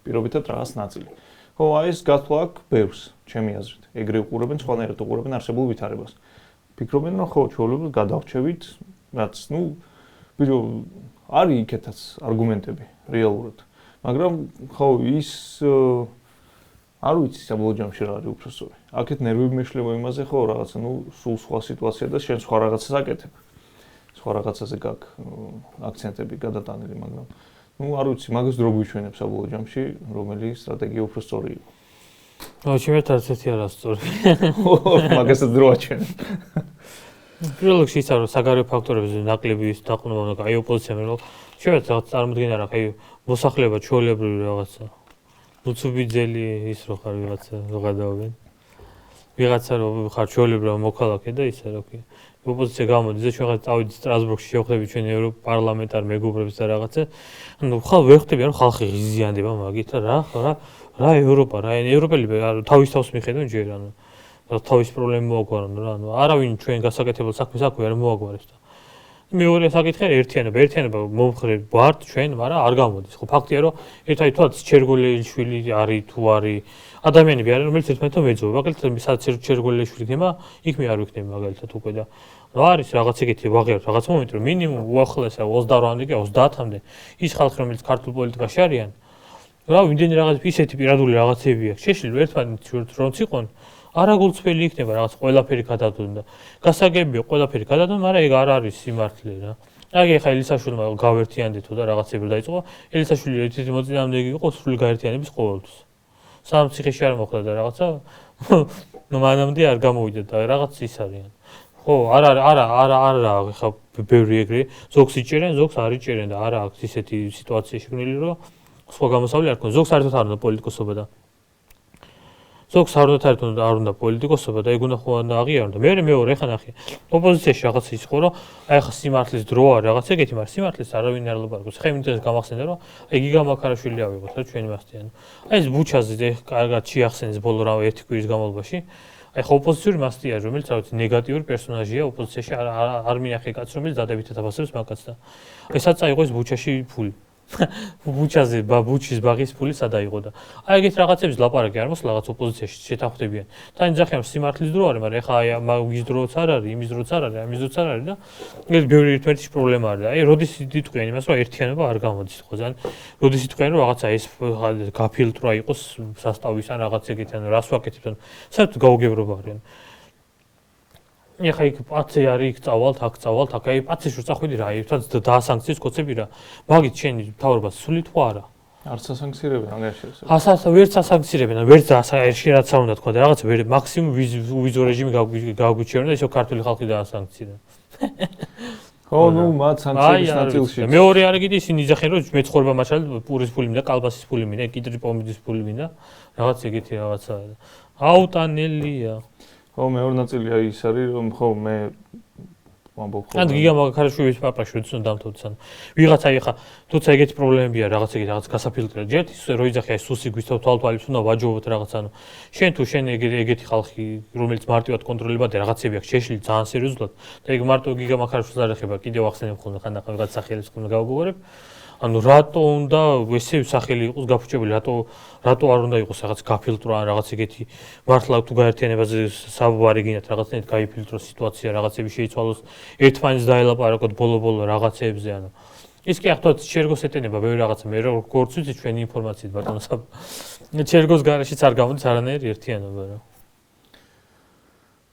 პირობითად რაღაც ნაწილი. ხო, აი ეს გათვლა აქვს ბევრს, ჩემი აზრით. ეგრე უყურებენ, სხვანაირად უყურებენ არსებულ ვითარებას. ფიქრობენ, რომ ხო, ჩვეულებრივ გადავრჩევით, რაც, ნუ, ბიჭო, არის იქეთაც არგუმენტები რეალურად. მაგრამ ხო, ის არ ვიცი საბოლოო ჯამში რა არის უფრო სწორი. აქეთ ნერვები მეშლება იმაზე ხო რაღაცა, სულ სხვა სიტუაცია და შენ სხვა რაღაცას აკეთებ. სხვა რაღაცაზე გაქვს აქცენტები გადატანილი, მაგრამ არ ვიცი, მაგას დრო გვიჩვენებ საბოლოო ჯამში, რომელი სტრატეგია უფრო სწორი იყო. ჩემთვის არც ერთი არა სწორი. მაგასაც დრო აჩვენებ. პირველ რიგში ის არის საგარეო ფაქტორებზე ნაკლები ის დაყრდნობა უნდა აი ოპოზიციამ რომ შეიძლება რაღაც წარმოდგენა რა, აი მოსახლეობა ჩვეულებრივი რაღაცა. უცუბიძელი ის რო ხარ ვიღაცა რო გადავობენ. ვიღაცა რო ხარ ჩვეულებრივი მოქალაქე და ისა რა კი. ოპოზიცია გამოდის და ჩვენ წავიდით სტრასბურგში შევხვდებით ჩვენ ევროპარლამენტარ მეგობრებს და რაღაცა. ანუ ხალ ვერ ხვდები რომ ხალხი ღიზიანდება მაგით რა ევროპა რა ევროპელი თავის თავს მიხედავენ ჯერ ანუ თავის პრობლემა მოაგვარონ რა ანუ არავინ ჩვენ გასაკეთებელ საქმეს აქვე არ მოაგვარებს და მეორე საკითხი ერთიანობა მომხრე ვართ ჩვენ მაგრამ არ გამოდის ხო ფაქტია რომ ერთადერთად ჩერგოლეიშვილი არის თუ არის ადამიანები არიან რომელიც ერთმანეთთან მეძობა მაგალითად სადაც ჩერგოლეიშვილი იქნება იქ მე არ ვიქნები მაგალითად უკვე და არის რაღაც ეგეთი ვაღიარებ რაღაც მომენტი რომ მინიმუმ უახლოესა 28-მდე კი 30-მდე ის ხალხი რომელიც ქართულ პოლიტიკაში არიან რა ვინდენი რაღაც ისეთი პირადული რაღაცები აქვს შეშლილი ერთმანეთს რომც იყონ არაგულწრფელი იქნება რაღაც ყველაფერი გადადონ და გასაგებია ყველაფერი გადადონ მაგრამ ეგ არ არის სიმართლე რა აი ეხა ელისაშვილმა გავერთიანდეთო და რაღაცები დაიწყო ელისაშვილი ერთ-ერთი მოწინააღმდეგე იყო სრული გაერთიანების ყოველთვის სამ ციხეში არ მოხდა და რაღაცა მანამდე არ გამოვიდა და რაღაც ის არიან ხო არა ეხა ბევრი ეგრე ზოგს იჭერენ ზოგს არ იჭერენ და არა აქვს ისეთი სიტუაცია შექმნილი რომ სხვა გამოსავალი არ ქონდა ზოგს საერთოდ არ უნდა პოლიტიკოსობა და ზოგს საერთოდ არ უნდა პოლიტიკოსობა და ეგ უნდა ხო აღიარონ და მეორე ეხა ნახე ოპოზიციაში რაღაც ის ხო რომ აი ხა სიმართლის დრო არ რაღაც ეგეთი მაგრამ სიმართლის არავინ არ ლაპარაკობს ხა იმ დღეს გამახსენდა რომ აი გიგა მაქარაშვილი ავიღოთ რა ჩვენი მასტიანი აი ეს ბუჩაზე კარგად შეახსენეს ბოლო რა ერთი კვირის განმავლობაში აი ხო ოპოზიციური მასტია რომელიც რაღაც ნეგატიური პერსონაჟია ოპოზიციაში არ მინახე კაც რომელიც დადებითად აფასებს მაგაც და აი სადაც აიღო ეს ბუჩაში ფული ბუჩაზე ბუჩის ბაღის ფული სადაიღო და აი ეგეთ რაღაცებს ლაპარაკი არ მოსულა რაღაც ოპოზიციაში შეთანხმდებიან თან ძახიან სიმართლის დრო არის მაგრამ ეხა აი მაგის დროც არ არის იმის დროც არ არის ამის დროც არ არის და ეს ბევრი ერთმანეთის პრობლემა არის და აი როდის იტყვიან იმას რომ ერთიანობა არ გამოდის ხო ძალიან როდის იტყვიან რომ რაღაცა ეს გაფილტრა იყოს სასტავის ან რაღაც ეგეთი ან რას ვაკეთებთ ან საერთოდ გაუგებრობა არის ეხა იქ პაცე არის იქ წავალთ აქ აი პაცეში რო წახვიდი რა ერთად დაასანქციეს კოცები რა მაგით შენი მთავრობა სული თუ არა არც ასანქცირებენ აღიარეს ვერც ასანქცირებენ ვერც ერთი რაც არ უნდა თქვა და რაღაც ვერ მაქსიმუმ ვიზო რეჟიმი გაგვიჩერონ და ისო ქართული ხალხი დაასანქცირონ ხო მათ სანქციების ნაწილში მეორე არის კიდე ისინი იძახენ რომ მეცხოვრება მაშალ პურის ფული მინდა კალბასის ფული მინდა კიტრი პომიდის ფული მინდა რაღაც ეგეთი რაღაცა აუტანელია ხო მეორე ნაწილი ის არის რომ ხო მე ვამბობ ხო ან გიგა მაქარაშვილის პაპაში როდის უნდა დამთავრდეს ან ვიღაცა ეხა თუცა ეგეთი პრობლემებია რაღაც ეგეთი რაღაც გასაფილტრე ჯერ ის რო იძახე აი სუსი გვისთავ თვალთვალებს უნდა ვაჯობოთ რაღაც ანუ შენ ეგეთი ხალხი რომელიც მარტივად კონტროლება და რაღაცები აქვს შეშლილი ძალიან სერიოზულად და ეგ მარტო გიგა მაქარაშვილს არ ეხება კიდევ ახსენებ ხოლმე ხანდახან რაღაც სახელებს ხოლმე გავგუგორებ ანუ რატო უნდა ესე სახელი იყოს გაფუჭებული რატო არ უნდა იყოს რაღაც გაფილტრა ან რაღაც ეგეთი მართლა თუ გაერთიანებაზე საბარი გინათ რაღაცნაირად გაიფილტროს სიტუაცია რაღაცები შეიცვალოს ერთმანეთს დაელაპარაკოთ ბოლო რაღაცებზე ანუ ის კი ახლა ჩერგოს ეტენება ბევრი რაღაცა მე როგორც ვიცი ჩვენი ინფორმაციით ბატონო ჩერგოს გარშეც არ გამოდის არანაირი ერთიანობა რა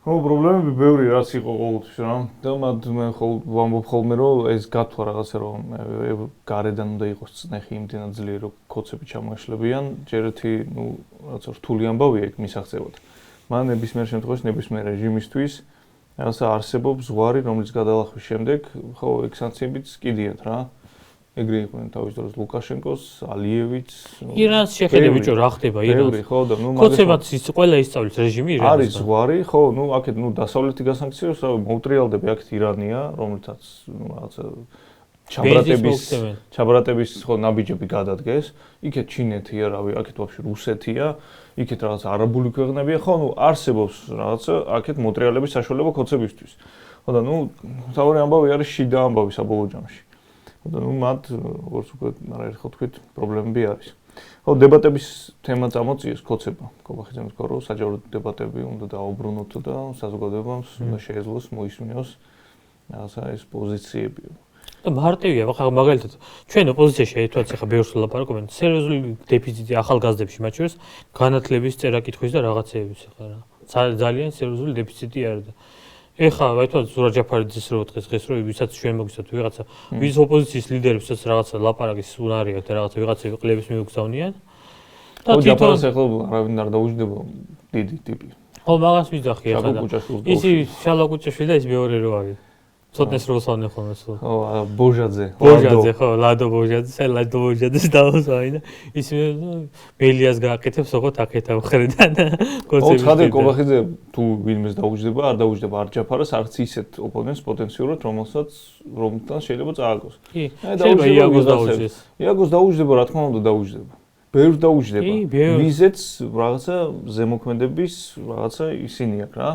ხო პრობლემები ბევრი რაც იყო ყოველთვის რა და მე ვამბობ ხოლმე რომ ეს გათვლა რაღაცა რომ გარედან უნდა იყოს წნეხი იმდენად ძლიერი რომ კოცები ჩამოეშლებიან ჯერ ერთი რაღაცა რთული ამბავია იქ მისაღწევად მან ნებისმიერ შემთხვევაში ნებისმიერ რეჟიმისთვის რაღაცა არსებობს ზღვარი რომელიც გადალახვის შემდეგ ხო ეგ სანქციებიც კიდიათ რა ეგრე იყვნენ თავის დროს ლუკაშენკოს, ალიევიც. ირანს შეხედე ბიჭო რა ხდება ირანს. ხო და კოცებაც ის ყველა ისწავლის რეჟიმი ირანს. არის ზღვარი, ხო, აქეთ დასავლეთი გასანქციოს, მოუტრიალდები აქეთ ირანია, რომელთაც რაღაცა ჩაბრატების ხო ნაბიჯები გადადგეს. იქეთ ჩინეთია, რავი, აქეთ ვაფშე რუსეთია, იქეთ რაღაც არაბული ქვეყნებია, ხო, არსებობს რაღაცა აქეთ მოტრიალების საშუალება კოცებისთვის. ხო და თავი ამბავი არის შიდა ამბავი საბოლოო ჯამში. და მათ როგორც უკვე არაერთხელ თქვით პრობლემები არის. ხო დებატების თემა წამოწიეს კოცება. კობახიძემ თქვა რომ საჯარო დებატები უნდა დაუბრუნოთ და საზოგადოებას უნდა შეეძლოს მოისმინოს რაღაცა ეს პოზიციები. და მარტივია, ხა მაგალითად ჩვენ ოპოზიციაში ერთად ხა ბევრს ვლაპარაკობენ, სერიოზული დეფიციტი ახალგაზრდებში მათ შორის განათლების წერა-კითხვის და რაღაცეების ხა რა. ძალიან სერიოზული დეფიციტი არის და ეხლა ვაითვალე ზურაბ ჯაფარიძის რო დღეს რო ვისაც ჩვენ მოგვიცათ ვიღაცა ვის ოპოზიციის ლიდერებსაც რაღაცა ლაპარაკის უნარი აქვს და რაღაცა ვიღაცა კლების მიუგზავნიან და ჯაფარს ეხლა არავინ არ დაუჯდება დიდი ტიპი. ხო მაგას ვიძახი ეხლა და ისი შალვა კუჭაშვილი და ის მეორე რო არის. ცოტნეს რო ვსვამნე ხოლმე სულ. ხო ბოჟაძე. ბოჟაძე ხო ლადო ბოჟაძე, ლადო ბოჟაძეს დავსვამი და ის მელიას გააკეთებს ოღონდ აქეთ ამხრიდან კონცეფცია. ცხადე კობახიძე თუ ვინმეს დაუჯდება, არ დაუჯდება არ ჯაფარას, არც ისეთ ოპონენტს პოტენციურად, რომელთან შეიძლება წააგოს. კი, შეიძლება იაგოს დაუჯდეს. იაგოს დაუჯდება, რა თქმა უნდა დაუჯდება. ბევრს დაუჯდება. ვიზეც რაღაცა ზემოქმედების რაღაცა ისინი აქვს რა.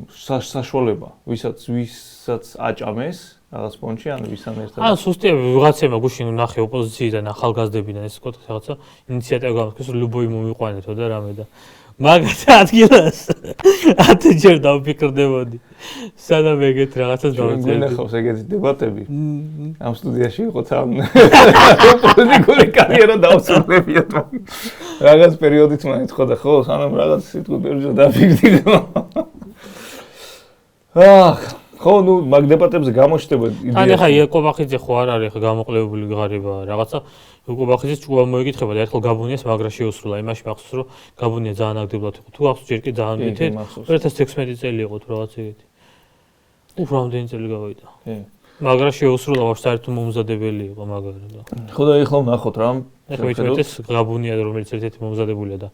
საშუალება, ვისაც აჭამეს რაღაც პონჩი, ან ვისთან ერთად. ან სუსტია ვიღაცემა გუშინ ნახე ოპოზიციიდან ახალგაზრდებიდან ეს თქვა რაღაცა ინიციატივა გამოსცეს ლუბოი მომიყვანეთო და რამე და მაგათ ადგილას 10 ჯერ დავფიქრდებოდი. სანამ ეგეთ რაღაცას დავწერდი. გვინახავს ეგეთი დებატები. ამ სტუდიაში იყოთ ამ პოლიტიკური კარიერა დავსრულებიათ. რაღაც პერიოდით მაინც ხო და ხო, სანამ რაღაც სიტყვი ბევრჯერ დაფიქრდი. ხო, ნუ მაგ დებატებზე გამოჩნდება იდეა. ან ეხა იაკობახიძე ხო არ არის ეხა გამოყლებული ღარიბა რაღაცა იაკობახიძეს ჭუა მოეკითხება და ერთხელ გაბუნიას მაგრა შეუსრულა იმაში მახსოვს რომ გაბუნია ძალიან აქტიურად იყო თუ ახსოვს ჯერ კი ძალიან მეთე 2016 წელი იყო თუ რაღაც ეგეთი უფრო რამდენი წელი გავიდა მაგრა შეუსრულა ვაფშე საერთოდ მომზადებელი იყო მაგარი ხო და ეხლა ნახოთ რა ეხლა მეც გაბუნია რომელიც ერთ-ერთი მომზადებულია და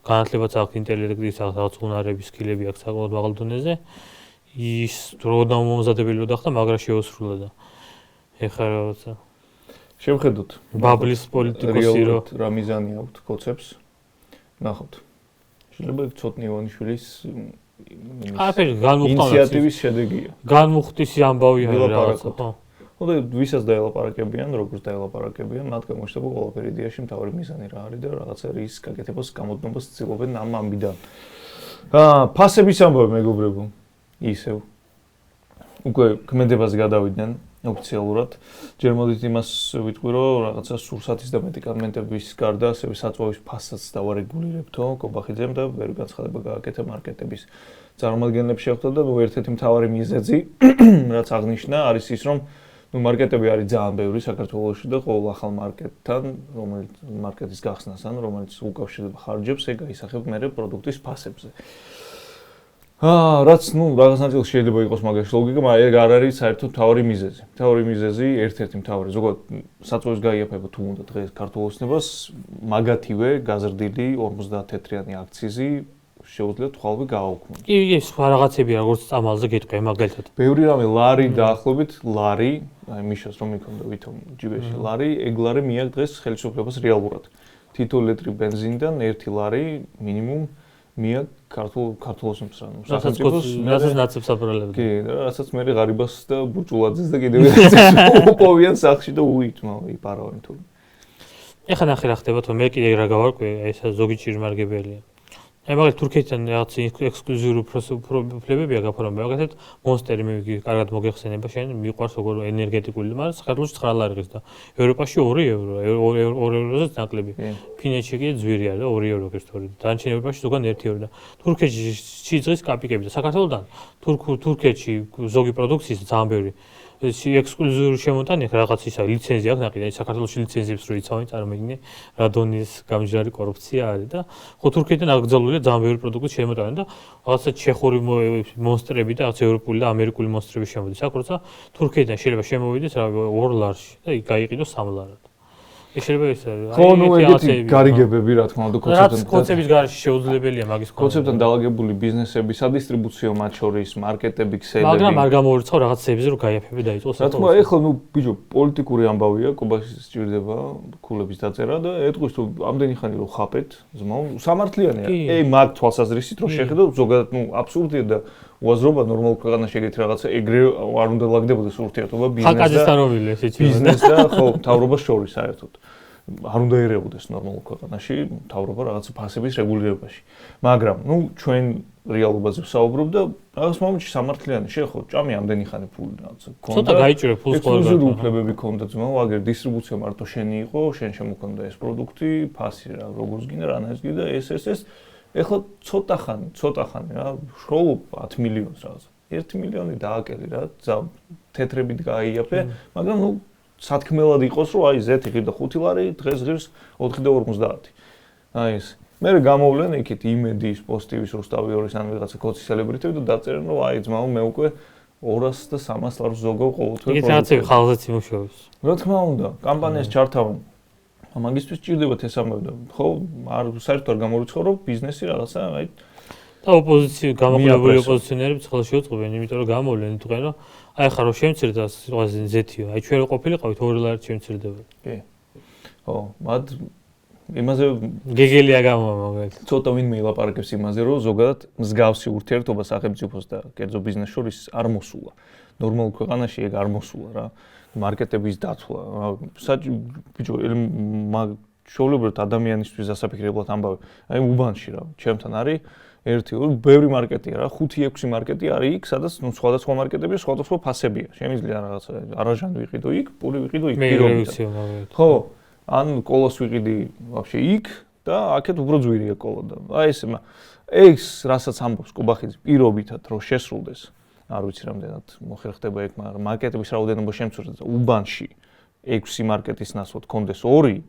განათლებაც აქვს ინტელექტის რაღაც უნარების სკილები აქვს საკმაოდ მაღალ დონეზე ის დროდან მომზადებელი ვდახდა მაგრა შეუსრულა და ეხლა რაღაცა შევხედოთ ბაბლის პოლიტიკოსი რო რა მიზანი აქვს კოცებს ნახოთ შეიძლება ცოტნი ივანიშვილის აფერი განმუხტავ ინიციატივის შედეგია განმუხტის ამბავი არის რაღაცა ხო ხო და ვისაც დაელაპარაკებიან როგორც დაელაპარაკებიან მათ გამოჩნდება ყველაფერი იდეაში მთავარი მიზანი რა არის და რაღაცა რის გაკეთებას გამოდნობას ცდილობენ ამ ამბიდან ფასების ამბავი მეგობრებო ისევ უკვე ქმედებაზე გადავიდნენ ოფიციალურად ჯერ მოდით იმას ვიტყვი რომ რაღაცა სურსათის და მედიკამენტების გარდა ასევე საწვავის ფასაც დავარეგულირებთო კობახიძემ და ვერ განცხადება გააკეთა მარკეტების წარმომადგენლებს შეხვდა და ნუ ერთ-ერთი მთავარი მიზეზი რაც აღნიშნა არის ის რომ ნუ მარკეტები არის ძალიან ბევრი საქართველოში და ყოველ ახალ მარკეტთან რომელიც მარკეტის გახსნასთან რომელიც უკავშირდება ხარჯებს ეგ აისახებ მერე პროდუქტის ფასებზე რაც ნუ რაღაც ნაწილში შეიძლება იყოს მაგაში ლოგიკა, მაგრამ ეგ არ არის საერთოდ მთავარი მიზეზი. მთავარი მიზეზი ერთ-ერთი მთავარი, ზოგადად საწვავის გაიაფება თუ უნდა დღეს ქართულ ოცნებას, მაგათივე გაზრდილი 50 თეთრიანი აქციზი შეუძლია თვალები გააუქმონ. კი, სხვა რაღაცები როგორც წამალზე გეტყვია მაგალითად. ბევრი რამე ლარი დაახლოებით ლარი, აი მიშას რომ იქონდა ვითომ ჯიბეში ლარი, ეგ ლარი მიაქვს დღეს ხელისუფლებას რეალურად. თითო ლიტრი ბენზინიდან 1 ლარი მინიმუმ მიაქვს ქართულ ოცნებს რა. რასაც ნაცებს აბრალებდა. კი, რასაც მე ღარიბას და ბურჭულაძეს და კიდევ ერთს უპოვიან სახში და უიტმა იპარავენ თუ. ეხლა ნახე რა ხდება თუ მე კიდე რა გავარკვე, ეს ზოგი ჭირმარგებელია. აი მაგალითად თურქეთიდან რაღაც ექსკლუზიური პრობლემებია გაფორმებული. მაგალითად მონსტერი მე კარგად მოგეხსენება შენ მიყვარს როგორ ენერგეტიკული, მაგრამ საქართველოს 9 ლარიღის და ევროპაში 2 ევრო, 2 ევროზე ნაკლები. ფინეთში კი ძვირი არის და 2 ევრო კერძო. დანარჩენ ევროპაში ზოგან 1 ევრო და თურქეთში სიძღის კაპიკები და საქართველოსთან თურქეთში ზოგი პროდუქციის ძალიან ბევრი ექსკლუზიური შემოტანი რაღაც ისა ლიცენზია აქვს ნაკი და საქართველოსში ლიცენზიებს რო იცავენ წარმოიდგინე რა დონის გამჯდარი კორუფცია არის და ხო თურქეთიდან აკრძალულია ძალიან ბევრი პროდუქტი შემოტანა და რაღაცა ჩეხური მონსტრები და რაღაც ევროპული და ამერიკული მონსტრები შემოდის აქ როცა თურქეთიდან შეიძლება შემოვიდეს რა 2 ლარში და იქ გაიყიდოს 3 ლარად შეიძლება ეს არის ხო ნუ ეგეთი გარიგებები რა თქმა უნდა კონცეფტების გარშე შეუძლებელია მაგის კონცეფტთან დალაგებული ბიზნესები სადისტრიბუციო მათ შორის მარკეტები ქსელები მაგრამ არ გამოვირცხავ რაღაცებზე რომ გაიაფები დაიწყოს რა თქმა ეხლა ნუ ბიჭო პოლიტიკური ამბავია კუბაში სჭირდება ქულების დაწერა და ეტყვის თუ ამდენი ხანი რომ ხაპეთ ზმო სამართლიანია ე მაგ თვალსაზრისით რომ შეხედო ზოგადად ნუ აბსურდია და უაზრობა ნორმალურ ქვეყანაში ეგეთი რაღაცა ეგრე არ უნდა ლაგდებოდეს ურთიერთობა ბიზნეს და ხო მთავრობას შორის საერთოდ არ უნდა ერეოდეს ნორმალურ ქვეყანაში მთავრობა რაღაც ფასების რეგულირებაში. მაგრამ, ჩვენ რეალობაზე ვსაუბრობ და რაღაც მომენტში სამართლიანი შეხო, ჭამი ამდენი ხანი ფული რაღაც. ცოტა გაიჭირე ფულს ყოველგვარ. ექსკლუზიური უფლებები ქონდა ძმა, აგერ დისტრიბუცია მარტო შენი იყო, შენ შემოქონდა ეს პროდუქტი, ფასი რა, როგორც გინდა, რანაირად გინდა, ეს. ეხლა ცოტა ხანი რა, შოუ 10 მილიონს რაღაც. 1 მილიონი დააკელი რა, თეთრებით გაიაფე, მაგრამ სათქმელად იყოს, რომ აი ზეთი ღირდა 5 ლარი, დღეს ღირს 4.50. აი ეს. მე გამოვლენ იქით იმედის, პოსტივის, რუსტავიორის ან ვიღაცა კოცი სელებრიტები და დაწერენ, რომ აი ძმაო, მე უკვე 200 და 300 ლარს ზოგავ ყოველთვე. იქ რაღაცები ხალხზეც იმუშავებს. რა თქმა უნდა, კამპანიას ჩართავენ. მაგისთვის ჭირდებათ ეს ამბავი და ხო, საერთოდ არ გამორიცხავ, ბიზნესი რაღაცა, აი და ოპოზიცია გამოკლებული ოპოზიციონერები ცხელ შეუწყობენ, იმიტომ რომ გამოვლენ თქვენ, რომ აი ხარო შემცირდა სიტყვაზე ზეთიო, აი ჩვენ რო ყოფილიყავით 2 ლარით შემცირდება. კი. ხო, მათ იმაზე გეგელია გამომაგეთ. ცოტა ვინმე ილაპარაკებს იმაზე, რომ ზოგადად მსგავსი ურთიერთობა სახელმწიფოს და კერძო ბიზნეს შორის არ მოსულა. ნორმალურ ქვეყანაში ეგ არ მოსულა რა. მარკეტების დაცვა. ბიჭო, შოულებრივად ადამიანისთვის დასაფიქრებლად ამბავი. აი უბანში რა, ჩემთან არის ერთი, ბევრი მარკეტია რა, 5-6 მარკეტი არის იქ, სადაც სხვადასხვა მარკეტები, სხვადასხვა ფასებია. შემიძლია რაღაცა არაჟან ვიყიდო იქ, პური ვიყიდო იქ, პირობითად. ხო, ან კოლას ვიყიდი ვაფშე იქ და აქეთ უფრო ძვირია კოლა და აი ეს რასაც ამბობს კუბახიძე პირობითად რომ შესრულდეს არ ვიცი რამდენად მოხერხდება ეგ, მაგრამ მარკეტების რაოდენობა შემცირდა უბანში 6 მარკეტის ნაცვლად კონდეს 2.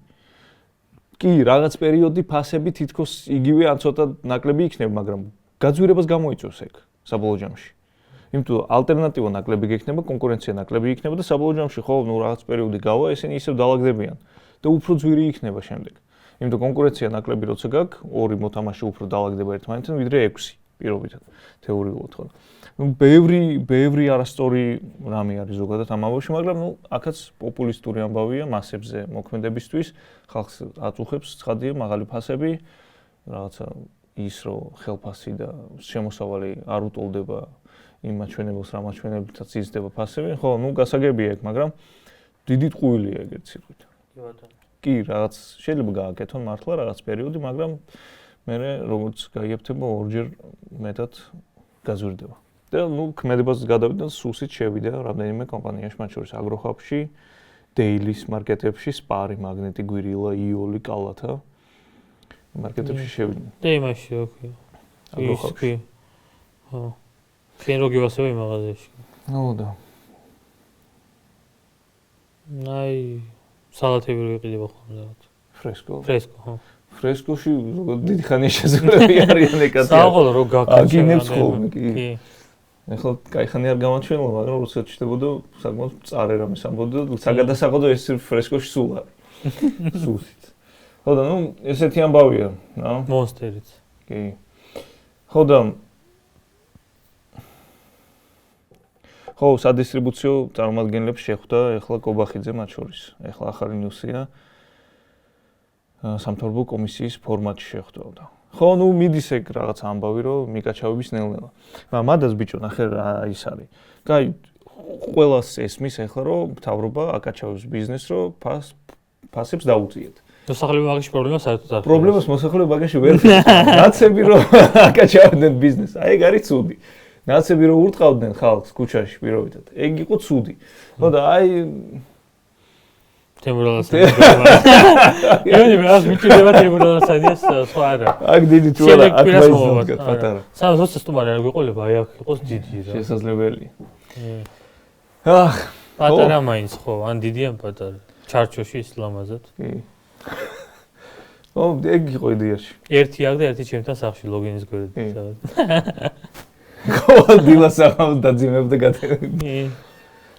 კი, რაღაც პერიოდი ფასები თითქოს იგივე ან ცოტა ნაკლები იქნება, მაგრამ გაძვირებას გამოიწვევს ეგ საბოლოო ჯამში. იმიტომ რომ ალტერნატივა ნაკლები გექნება, კონკურენცია ნაკლები იქნება და საბოლოო ჯამში ხო, რაღაც პერიოდი გავა, ესენი ისევ დაალაგდებიან და უფრო ძვირი იქნება შემდეგ. იმიტომ კონკურენცია ნაკლები როცა გაქვს, 2 მოთამაშე უფრო დაალაგდება ერთმანეთთან, ვიდრე 6 პირობითად თეორიულად ხო. ბევრი არასწორი რამე არის ზოგადად ამ ამბავში, მაგრამ აქაც პოპულისტური ამბავია მასებზე მოქმედებისთვის, ხალხს აწუხებს ცხადია მაღალი ფასები, რაღაცა ის რომ ხელფასი და შემოსავალი არ უტოლდება იმ მაჩვენებელს, რა მაჩვენებელთაც იზრდება ფასები, ხო, გასაგებია ეგ, მაგრამ დიდი ტყუილია ეგ ერთ სიტყვით. კი, რაღაც შეიძლება გააკეთონ მართლა რაღაც პერიოდი, მაგრამ მე როგორც გაიაფთება ორჯერ მეტად გაზვირდება. და ქმედებას გადავიდა, სუსით შევიდა რამდენიმე კომპანიაში, მათ შორის აგროხაბში, დეილის მარკეტებში, სპარი, მაგნეტი, გვირილა, იოლი, კალათა მარკეტებში შევიდა. და იმაში, ოკეი. აგროხაბში. ხო. შენ რო გივასება იმ მაღაზიაში. და. აი, სალათები რო იყიდება ხოლმე რაღაც. ფრესკო, ხო. ფრესკოში დიდი ხანია შესაძლებელი არიან ეკაცი. საყოველთაო რო გაქცევს. აგინებს ხოლმე, კი. ეხლა кайხანი არ გამაჩვენებულა, მაგრამ როცა ჩნდებოდა საკმაოდ მწარე რამეს ამბობდა და საგადასაღადო ეს ფრესკოში სულ არის. სუსით. ხო და ესეთი ამბავია, რა. მონსტერიც. კი. ხო და ხო, სადისტრიბუციო წარმომადგენლებს შეხვდა ეხლა კობახიძე მათ შორის. ეხლა ახალი ნიუსია. სამთავრობო კომისიის ფორმატში შეხვდა. ხო, მიდის ეგ რაღაც ამბავი, რომ მიკაჩავების ნელ-ნელა. მაგრამ მადას ბიჭო, ნახე რა ის არის. კაი, ყველას ესმის ეხლა რომ მთავრობა აკაჩავს ბიზნესს, რომ ფასებს დაუწიეთ. მოსახლეობა მაგაში პრობლემას საერთოდ არ. პრობლემას მოსახლეობა მაგაში ვერ ხედავს. ნაცები რომ აკაჩავდნენ ბიზნესს, აი ეგ არის ცუდი. ნაცები რომ ურტყავდნენ ხალხს ქუჩაში პირობითად. ეგ იყო ცუდი. ხო და აი თემურალასაძე. იანი მე აქ მიჭირდება თემურალასაძეს სხვა არა. აქ დიდი თუ არა, აქ მაინც პატარა. სამ 20 სტუმარი არ გვიყოლება, აი აქ იყოს დიდი რა. შესაძლებელია. პატარა მაინც ხო, ან დიდი ან პატარა. ჩარჩოში ისლამაზად. კი. ო, ეგ იყო იდეაში. ერთი აქ და ერთი ჩემთან სახლში ლოგინის გვერდით. ხო, დილას აღარ დაძიმებდა გატეხები.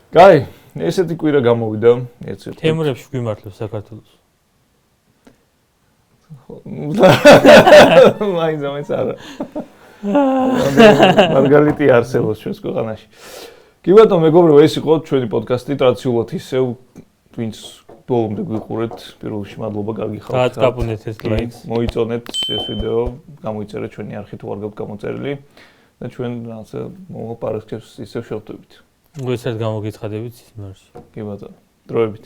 კაი, ესეთი კვირა გამოვიდა, ერთ-ერთი. თემურებში გვიმართლებს საქართველოს. მაინც არა. მარგალიტი არსებობს ჩვენს ქვეყანაში. კი ბატონო, მეგობრებო, ეს იყო ჩვენი პოდკასტი ტრადიციულად ისევ ვინც ბოლომდე გვიყურეთ, პირველ რიგში მადლობა, კარგი ხალხი. გააკაპუნეთ ეს ლაიქს. მოიწონეთ ეს ვიდეო, გამოიწერეთ ჩვენი არხი თუ არ გაქვთ გამოწერილი და ჩვენ რაღაცა მოვალ პარასკევს ისევ შევხვდებით. გუესად გამოგიცხადებით სიმარში. კი ბატონო, დროებით.